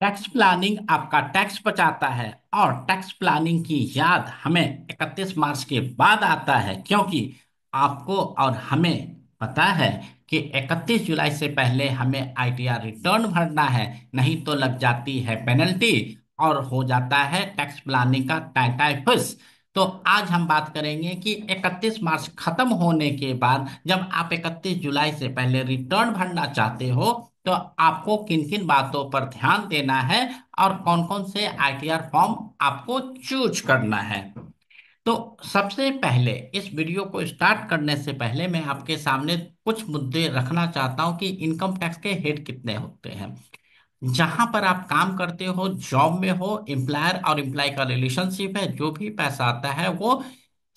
Tax planning आपका tax बचाता है। और टैक्स प्लानिंग की याद हमें 31 मार्च के बाद आता है, क्योंकि आपको और हमें पता है कि 31 जुलाई से पहले हमें आईटीआर रिटर्न भरना है, नहीं तो लग जाती है पेनल्टी और हो जाता है टैक्स प्लानिंग का टाइफस। तो आज हम बात करेंगे कि 31 मार्च खत्म होने के बाद जब आप 31 जुलाई से पहले रिटर्न भरना चाहते हो तो आपको किन किन बातों पर ध्यान देना है और कौन कौन से आईटीआर फॉर्म आपको चूज करना है। तो सबसे पहले इस वीडियो को स्टार्ट करने से पहले मैं आपके सामने कुछ मुद्दे रखना चाहता हूं कि इनकम टैक्स के हेड कितने होते हैं। जहां पर आप काम करते हो, जॉब में हो, एम्प्लॉयर और एम्प्लॉय का रिलेशनशिप है, जो भी पैसा आता है वो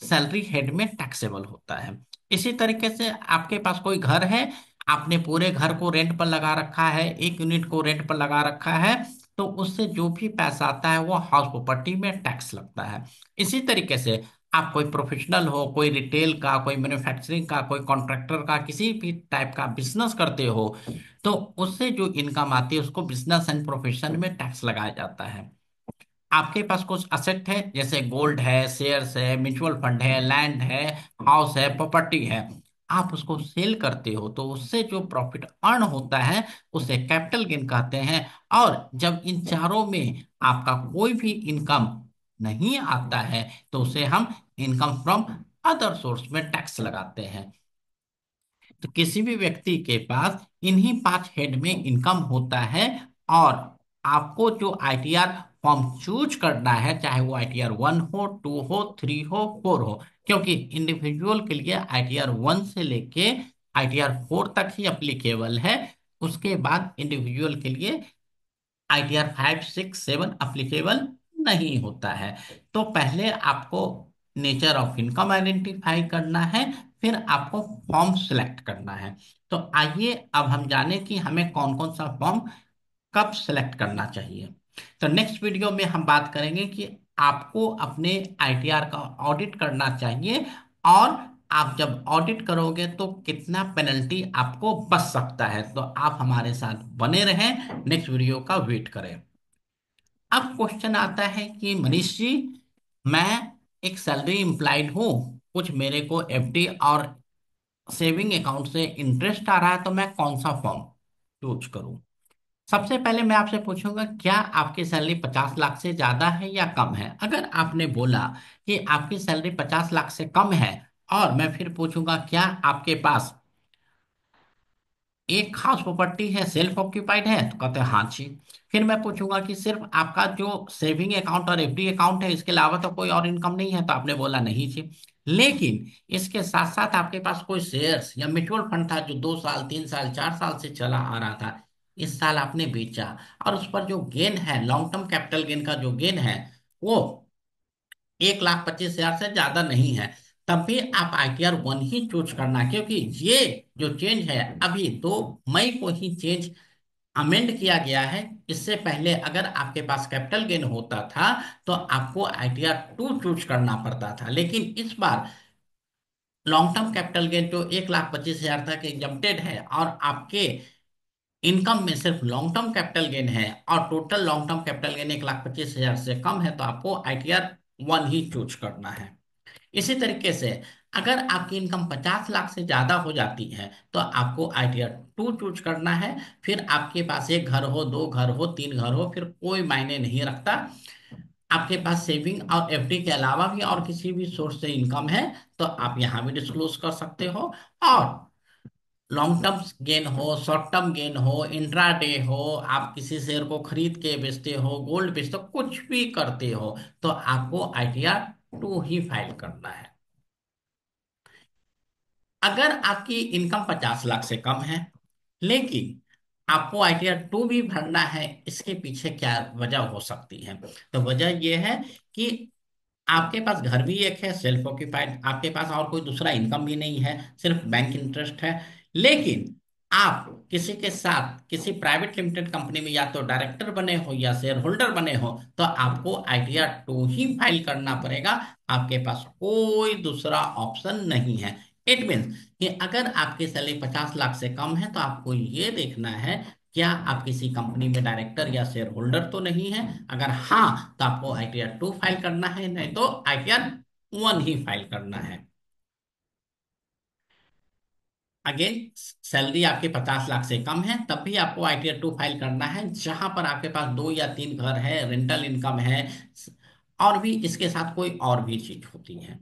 सैलरी हेड में टैक्सेबल होता है। इसी तरीके से आपके पास कोई घर है, आपने पूरे घर को रेंट पर लगा रखा है, एक यूनिट को रेंट पर लगा रखा है, तो उससे जो भी पैसा आता है वो हाउस प्रॉपर्टी में टैक्स लगता है। इसी तरीके से आप कोई प्रोफेशनल हो, कोई रिटेल का, कोई मैन्युफैक्चरिंग का, कोई कॉन्ट्रैक्टर का, किसी भी टाइप का बिजनेस करते हो, तो उससे जो इनकम आती है उसको बिजनेस एंड प्रोफेशन में टैक्स लगाया जाता है। आपके पास कुछ असेट है, जैसे गोल्ड है, शेयर्स है, म्यूचुअल फंड है, लैंड है, हाउस है, प्रॉपर्टी है, आप उसको सेल करते हो तो उससे जो प्रॉफिट अर्न होता है उसे कैपिटल गेन कहते हैं। और जब इन चारों में आपका कोई भी इनकम नहीं आता है तो उसे हम इनकम फ्रॉम अदर सोर्स में टैक्स लगाते हैं। तो किसी भी व्यक्ति के पास इन्हीं 5 हेड में इनकम होता है। और आपको जो आईटीआर फॉर्म चूज करना है, चाहे वो आईटीआर 1 हो, 2 हो, 3 हो, 4 हो, क्योंकि इंडिविजुअल के लिए आईटीआर 1 से लेके आईटीआर 4 तक ही अप्लीकेबल है। उसके बाद इंडिविजुअल के लिए आईटीआर 5, 6, 7 अप्लीकेबल नहीं होता है। तो पहले आपको नेचर ऑफ इनकम आइडेंटिफाई करना है, फिर आपको फॉर्म सिलेक्ट करना है। तो आइए अब हम जाने कि हमें कौन कौन सा फॉर्म कब सिलेक्ट करना चाहिए। तो नेक्स्ट वीडियो में हम बात करेंगे कि आपको अपने आईटीआर का ऑडिट करना चाहिए, और आप जब ऑडिट करोगे तो कितना पेनल्टी आपको बच सकता है। तो आप हमारे साथ बने रहें, नेक्स्ट वीडियो का वेट करें। अब क्वेश्चन आता है कि मनीष जी, मैं एक सैलरी इम्प्लॉयड हूँ, कुछ मेरे को एफडी और सेविंग अकाउंट से इंटरेस्ट आ रहा है, तो मैं कौन सा फॉर्म चूज करूँ। सबसे पहले मैं आपसे पूछूंगा, क्या आपकी सैलरी 50 लाख से ज्यादा है या कम है। अगर आपने बोला कि आपकी सैलरी 50 लाख से कम है, और मैं फिर पूछूंगा क्या आपके पास एक खास प्रॉपर्टी है, सेल्फ ऑक्यूपाइड है, तो कहते हैं हाँ जी। फिर मैं पूछूंगा कि सिर्फ आपका जो सेविंग अकाउंट और एफडी अकाउंट है, इसके अलावा तो कोई और इनकम नहीं है, तो आपने बोला नहीं जी। लेकिन इसके साथ साथ आपके पास कोई शेयर्स या म्यूचुअल फंड था जो 2 साल, 3 साल, 4 साल से चला आ रहा था, इस साल आपने बेचा, और उस पर जो गेन है, लॉन्ग टर्म कैपिटल गेन का जो गेन है वो 1,25,000 से ज्यादा नहीं है, तब भी आप आईटीआर 1 ही चूज करना, क्योंकि ये जो चेंज है अभी 2 मई को ही चेंज अमेंड किया गया है। इससे पहले अगर आपके पास कैपिटल गेन होता था तो आपको आईटीआर 2 चूज करना पड़ता था, लेकिन इस बार लॉन्ग टर्म कैपिटल गेन जो 1,25,000 तक एग्जम्प्टेड है, और आपके इनकम में सिर्फ लॉन्ग टर्म कैपिटल गेन है, और total long term capital gain 1,25,000 से कम है, तो आपको आईटीआर 1 ही चूज करना है। इसी तरीके से अगर आपकी इनकम 50 लाख से ज्यादा हो जाती है तो आपको आईटीआर 2 चूज करना है। फिर आपके पास एक घर हो, 2 घर हो, 3 घर हो, फिर कोई मायने नहीं रखता। आपके पास सेविंग और एफडी के अलावा भी और किसी भी सोर्स से इनकम है तो आप यहाँ भी डिस्क्लोज कर सकते हो। और लॉन्ग टर्म गेन हो, शॉर्ट टर्म गेन हो, इंट्राडे हो, आप किसी शेयर को खरीद के बेचते हो, गोल्ड बेचते हो, कुछ भी करते हो, तो आपको आईटीआर 2 ही फाइल करना है। अगर आपकी इनकम 50 लाख से कम है लेकिन आपको आईटीआर 2 भी भरना है, इसके पीछे क्या वजह हो सकती है। तो वजह यह है कि आपके पास घर भी एक है, सेल्फ ऑक्यूपाइड, आपके पास और कोई दूसरा इनकम भी नहीं है, सिर्फ बैंक इंटरेस्ट है। लेकिन आप किसी के साथ किसी प्राइवेट लिमिटेड कंपनी में या तो डायरेक्टर बने हो या शेयर होल्डर बने हो, तो आपको आईटीआर 2 ही फाइल करना पड़ेगा। आपके पास कोई दूसरा ऑप्शन नहीं है। इट मीन्स कि अगर आपकी सैलरी 50 लाख से कम है तो आपको ये देखना है क्या आप किसी कंपनी में डायरेक्टर या शेयर होल्डर तो नहीं है? अगर हाँ, तो आपको ITR 2 फाइल करना है, नहीं तो ITR 1 ही फाइल करना है। अगेन, सैलरी आपके 50 लाख से कम है तब भी आपको ITR 2 फाइल करना है। जहां पर आपके पास 2 या 3 घर है, रेंटल इनकम है, और भी इसके साथ कोई और भी चीज होती है।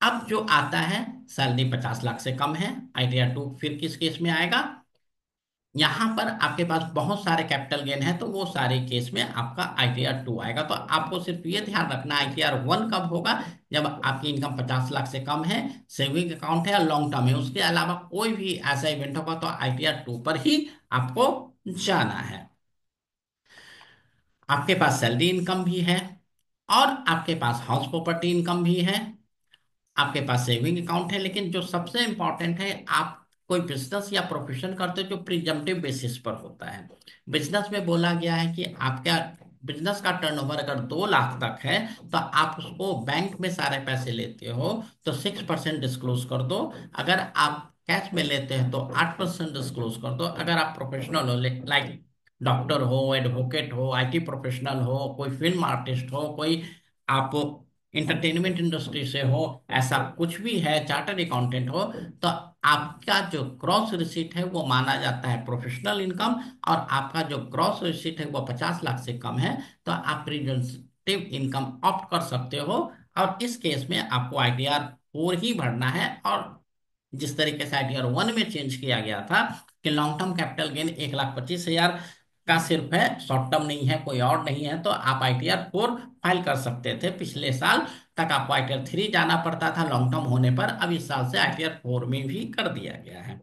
अब जो आता है, सैलरी 50 लाख से कम है, ITR 2 फिर किस केस में आएगा? यहां पर आपके पास बहुत सारे कैपिटल गेन है, तो वो सारे केस में आपका ITR 2 आएगा। तो आपको सिर्फ ये ध्यान रखना, ITR 1 कब होगा? जब आपकी इनकम 50 लाख से कम है, सेविंग अकाउंट है, और लॉन्ग टर्म है, उसके अलावा कोई भी ऐसा इवेंट होगा तो ITR 2 पर ही आपको जाना है। आपके पास सैलरी इनकम भी है, और आपके पास हाउस प्रॉपर्टी इनकम भी है, आपके पास सेविंग अकाउंट है, लेकिन जो सबसे इंपॉर्टेंट है, आप कोई बिजनेस या प्रोफेशन करते हो जो प्रिजम्पटिव बेसिस पर होता है। बिजनेस में बोला गया है कि आपका बिजनेस का टर्नओवर अगर 2 लाख तक है, तो आप उसको बैंक में सारे पैसे लेते हो तो 6% डिस्क्लोज कर दो। अगर आप कैश में लेते हैं तो 8% डिस्क्लोज कर दो। अगर आप प्रोफेशनल हो, लाइक डॉक्टर हो, एडवोकेट हो, IT प्रोफेशनल हो, कोई फिल्म आर्टिस्ट हो, कोई आप इंटरटेनमेंट इंडस्ट्री से हो, ऐसा कुछ भी है, चार्टर्ड अकाउंटेंट हो, तो आपका जो ग्रॉस रिसीट है वो माना जाता है प्रोफेशनल इनकम। और आपका जो ग्रॉस रिसीट है वो 50 लाख से कम है, तो आप प्रिवेंटिव इनकम ऑप्ट कर सकते हो। और इस केस में आपको ITR 4 ही भरना है। और जिस तरीके से ITR 1 में चेंज किया गया था कि लॉन्ग टर्म कैपिटल गेन 1,25,000 का सिर्फ है, शॉर्ट टर्म नहीं है, कोई और नहीं है, तो आप ITR 4 फाइल कर सकते थे। पिछले साल तक आपको ITR 3 जाना पड़ता था लॉन्ग टर्म होने पर, अब इस साल से ITR 4 में भी कर दिया गया है।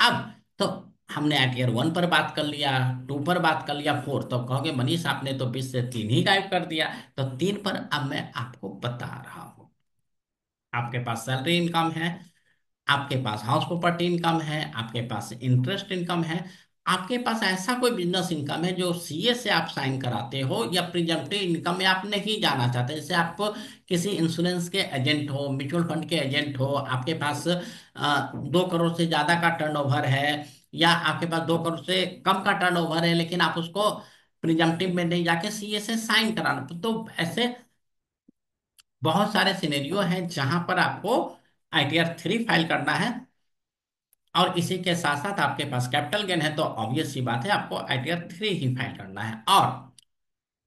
अब तो हमने ITR 1 पर बात कर लिया, 2 पर बात कर लिया, 4 तो कहोगे मनीष आपने तो 20 से 3 ही गायब कर दिया। तो 3 पर अब मैं आपको बता रहा हूँ। आपके पास सैलरी इनकम है, आपके पास हाउस प्रॉपर्टी इनकम है, आपके पास इंटरेस्ट इनकम है, आपके पास ऐसा कोई बिजनेस इनकम है जो CA से आप साइन कराते हो, या प्रिजम्पटिव इनकम में आप नहीं जाना चाहते, जैसे आप किसी इंश्योरेंस के एजेंट हो, म्यूचुअल फंड के एजेंट हो, आपके पास 2 करोड़ से ज्यादा का टर्नओवर है, या आपके पास 2 करोड़ से कम का टर्नओवर है, लेकिन आप उसको प्रिजम्पटिव में नहीं जाके CA से साइन कराना, तो ऐसे बहुत सारे सिनेरियो हैं जहां पर आपको ITR 3 फाइल करना है। और इसी के साथ साथ आपके पास कैपिटल गेन है, तो ऑब्वियस सी बात है आपको ITR 3 ही फाइल करना है। और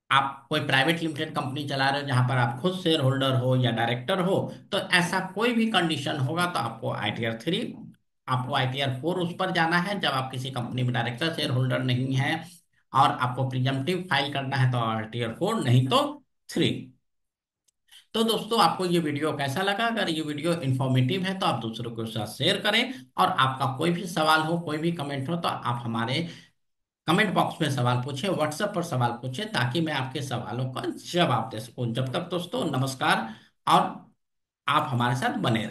आप कोई प्राइवेट लिमिटेड कंपनी चला रहे हो जहां पर आप खुद शेयर होल्डर हो या डायरेक्टर हो, तो ऐसा कोई भी कंडीशन होगा तो आपको ITR 4 उस पर जाना है जब आप किसी कंपनी में डायरेक्टर शेयर होल्डर नहीं है। और आपको प्रिजम्पटिव फाइल करना है तो ITR 4, नहीं तो 3। तो दोस्तों, आपको ये वीडियो कैसा लगा? अगर ये वीडियो इन्फॉर्मेटिव है तो आप दूसरों के साथ शेयर करें। और आपका कोई भी सवाल हो, कोई भी कमेंट हो, तो आप हमारे कमेंट बॉक्स में सवाल पूछें, व्हाट्सएप पर सवाल पूछें, ताकि मैं आपके सवालों का जवाब दे सकूं। जब तक दोस्तों, नमस्कार। और आप हमारे साथ बने रहें।